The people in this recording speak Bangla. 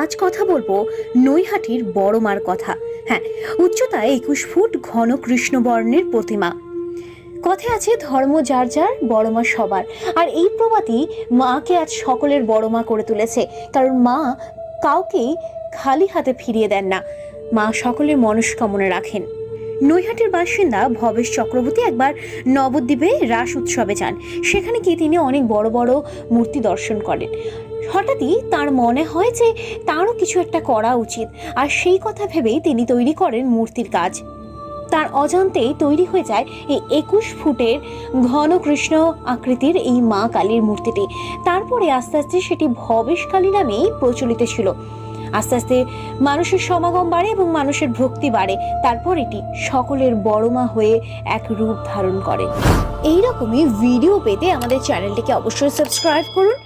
আজ কথা বলবো নৈহাটির বড় মার কথা। হ্যাঁ, উচ্চতায় 21 ফুট, ঘন কৃষ্ণবর্ণের প্রতিমা। কথায় আছে, ধর্ম যার যার, বড় মা সবার। আর এই প্রবাদই মাকে আজ সকলের বড় মা করে তুলেছে। কারণ মা কাউকেই খালি হাতে ফিরিয়ে দেন না, মা সকলের মনস্কামনা রাখেন। নৈহাটির বাসিন্দা ভবেশ চক্রবর্তী একবার নবদ্বীপে রাস উৎসবে যান। সেখানে গিয়ে তিনি অনেক বড় বড় মূর্তি দর্শন করেন। হঠাৎই তার মনে হয় যে তারও কিছু একটা করা উচিত, আর সেই কথা ভেবেই তিনি তৈরি করেন মূর্তির কাজ। তার অজান্তেই তৈরি হয়ে যায় এই 21 ফুটের ঘন কৃষ্ণ আকৃতির এই মা কালীর মূর্তিটি। তারপরে আস্তে আস্তে সেটি ভবেশ কালী নামেই প্রচলিত ছিল। আস্তে আস্তে মানুষের সমাগম বাড়ে এবং মানুষের ভক্তি বাড়ে। তারপর এটি সকলের বড় মা হয়ে এক রূপ ধারণ করে। এইরকমই ভিডিও পেতে আমাদের চ্যানেলটিকে অবশ্যই সাবস্ক্রাইব করুন।